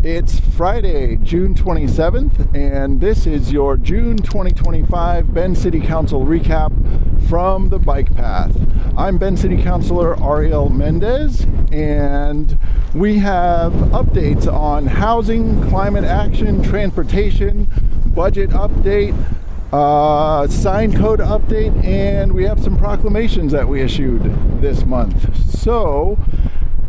It's Friday, June 27th, and this is your June 2025 Bend City Council recap from the bike path. I'm Bend City Councilor Ariel Mendez, and we have updates on housing, climate action, transportation, budget update, sign code update, and we have some proclamations that we issued this month. So,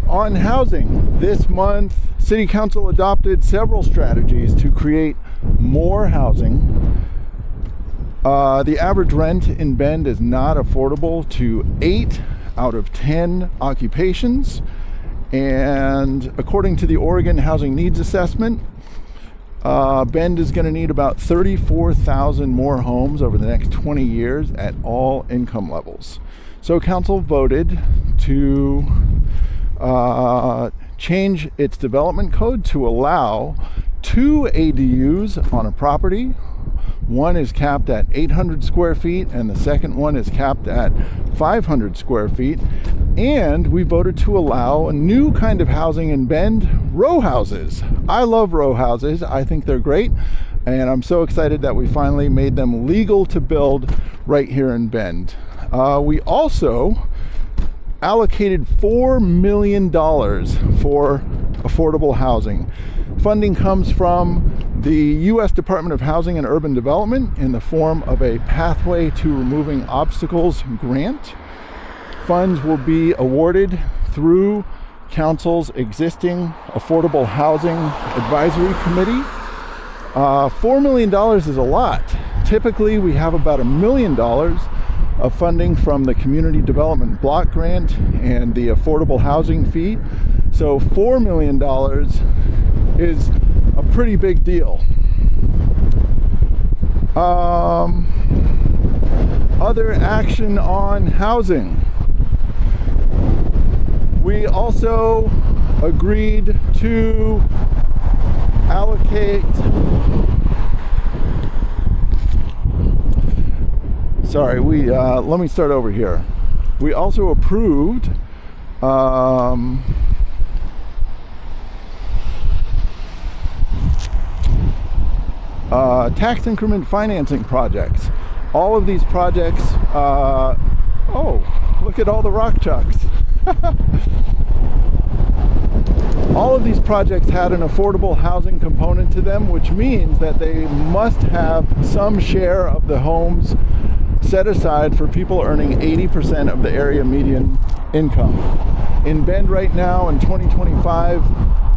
on housing, this month, City Council adopted several strategies to create more housing. The average rent in Bend is not affordable to 8 out of 10 occupations. And according to the Oregon Housing Needs Assessment, Bend is going to need about 34,000 more homes over the next 20 years at all income levels. So Council voted to change its development code to allow 2 ADUs on a property. One is capped at 800 square feet and the second one is capped at 500 square feet. And we voted to allow a new kind of housing in Bend, row houses. I love row houses. I think they're great. And I'm so excited that we finally made them legal to build right here in Bend. We also allocated $4 million for affordable housing. Funding comes from the U.S. Department of Housing and Urban Development in the form of a Pathway to Removing Obstacles grant. Funds will be awarded through Council's existing Affordable Housing Advisory Committee. $4 million is a lot. Typically, we have about $1 million of funding from the Community Development Block Grant and the Affordable Housing Fee. So $4 million is a pretty big deal. Other action on housing. We also agreed to allocate let me start over here. We also approved tax increment financing projects. All of these projects, look at all the rock chucks. All of these projects had an affordable housing component to them, which means that they must have some share of the homes set aside for people earning 80% of the area median income. In Bend right now, in 2025,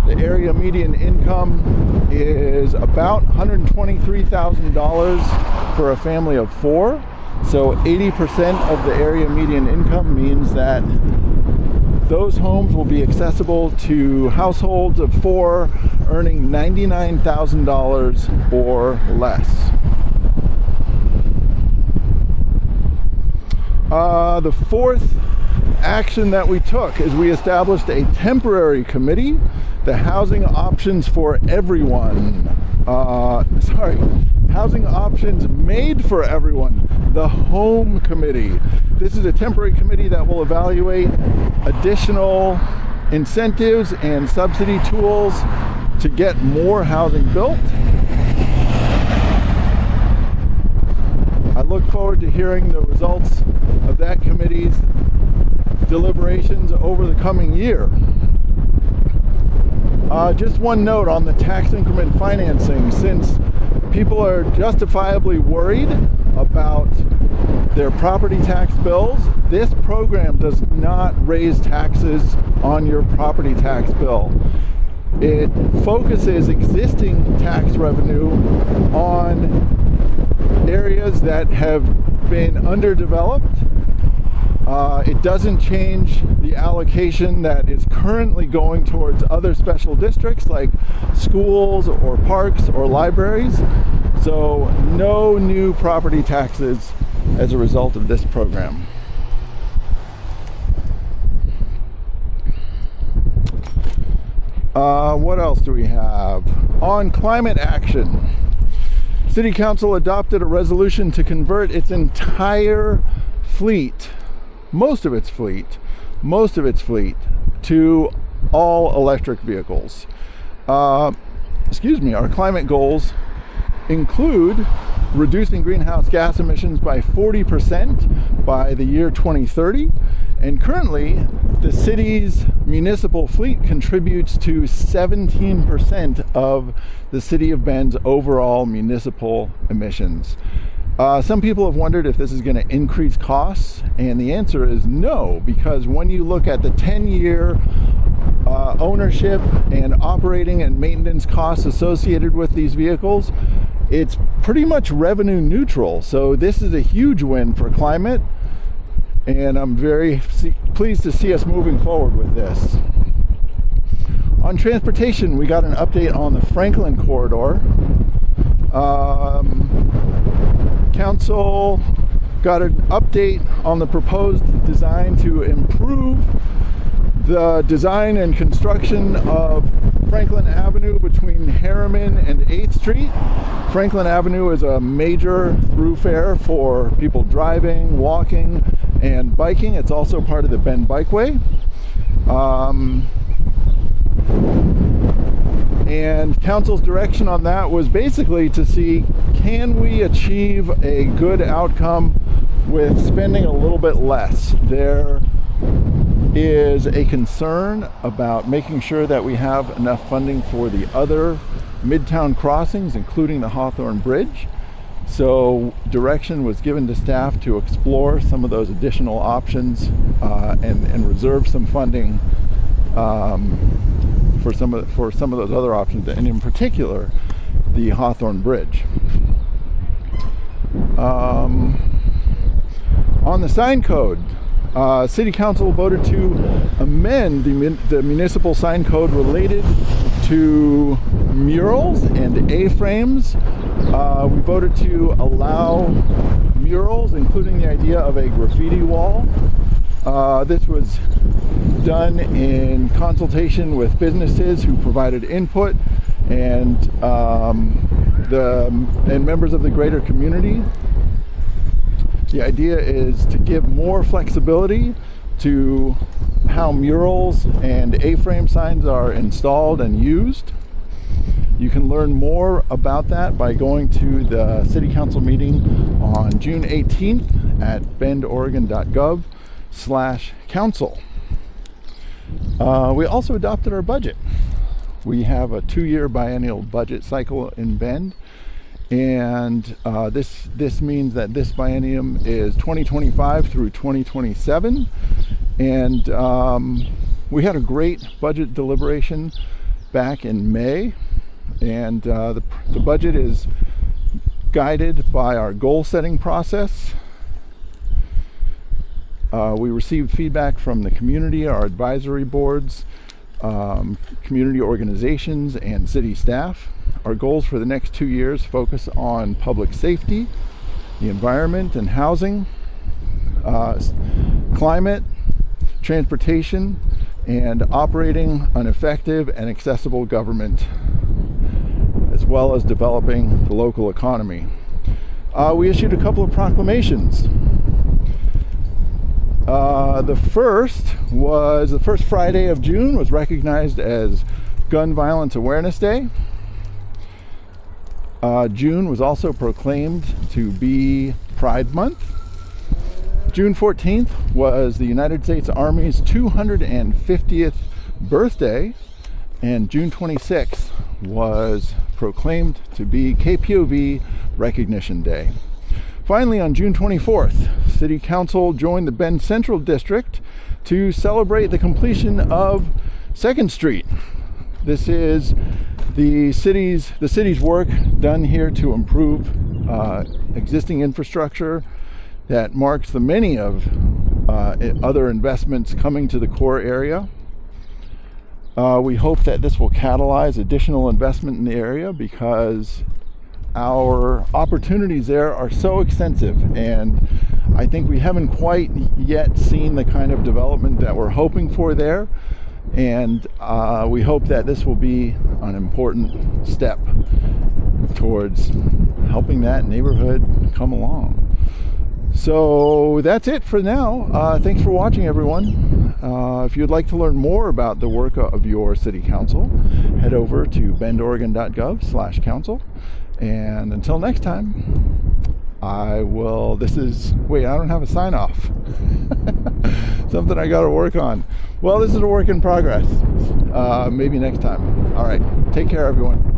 the area median income is about $123,000 for a family of 4. So 80% of the area median income means that those homes will be accessible to households of 4 earning $99,000 or less. The fourth action that we took is we established a temporary committee, the Housing Options for Everyone. Housing Options Made for Everyone, the Home Committee. This is a temporary committee that will evaluate additional incentives and subsidy tools to get more housing built. I look forward to hearing the results of that committee's deliberations over the coming year. Just one note on the tax increment financing. Since people are justifiably worried about their property tax bills, this program does not raise taxes on your property tax bill. It focuses existing tax revenue on areas that have been underdeveloped. It doesn't change the allocation that is currently going towards other special districts like schools or parks or libraries. So no new property taxes as a result of this program. What else do we have? On climate action, City Council adopted a resolution to convert its entire fleet, most of its fleet, to all electric vehicles. our climate goals include reducing greenhouse gas emissions by 40% by the year 2030. And currently, the city's municipal fleet contributes to 17% of the City of Bend's overall municipal emissions. Some people have wondered if this is going to increase costs, and the answer is no, because when you look at the 10-year ownership and operating and maintenance costs associated with these vehicles, it's pretty much revenue neutral. So this is a huge win for climate, and I'm very pleased to see us moving forward with this. On transportation, we got an update on the Franklin corridor. Council got an update on the proposed design to improve the design and construction of Franklin Avenue between Harriman and 8th Street. Franklin Avenue is a major thoroughfare for people driving, walking, and biking. It's also part of the Bend Bikeway. And council's direction on that was basically to see, can we achieve a good outcome with spending a little bit less? There is a concern about making sure that we have enough funding for the other Midtown crossings, including the Hawthorne Bridge. So direction was given to staff to explore some of those additional options and reserve some funding for some of those other options, and in particular the Hawthorne Bridge. On the sign code, City Council voted to amend the municipal sign code related to murals and A-frames. We voted to allow murals, including the idea of a graffiti wall. This was done in consultation with businesses who provided input and members of the greater community. The idea is to give more flexibility to how murals and A-frame signs are installed and used. You can learn more about that by going to the City Council meeting on June 18th at bendoregon.gov/council. We also adopted our budget. We have a 2-year biennial budget cycle in Bend, and this means that this biennium is 2025 through 2027. And we had a great budget deliberation back in May, and the budget is guided by our goal setting process. We received feedback from the community, our advisory boards, community organizations, and city staff. Our goals for the next 2 years focus on public safety, the environment and housing, climate, transportation, and operating an effective and accessible government, as well as developing the local economy. We issued a couple of proclamations. The first Friday of June was recognized as Gun Violence Awareness Day. June was also proclaimed to be Pride Month. June 14th was the United States Army's 250th birthday, and June 26th was proclaimed to be KPOV Recognition Day. Finally, on June 24th, City Council joined the Bend Central District to celebrate the completion of 2nd Street. This is the city's work done here to improve existing infrastructure that marks the many of other investments coming to the core area. We hope that this will catalyze additional investment in the area, because our opportunities there are so extensive, and I think we haven't quite yet seen the kind of development that we're hoping for there. And we hope that this will be an important step towards helping that neighborhood come along. So that's it for now. Thanks for watching, everyone. If you'd like to learn more about the work of your city council, head over to bendoregon.gov/council. And until next time, I don't have a sign off. Something I got to work on. Well, this is a work in progress. Maybe next time. All right. Take care, everyone.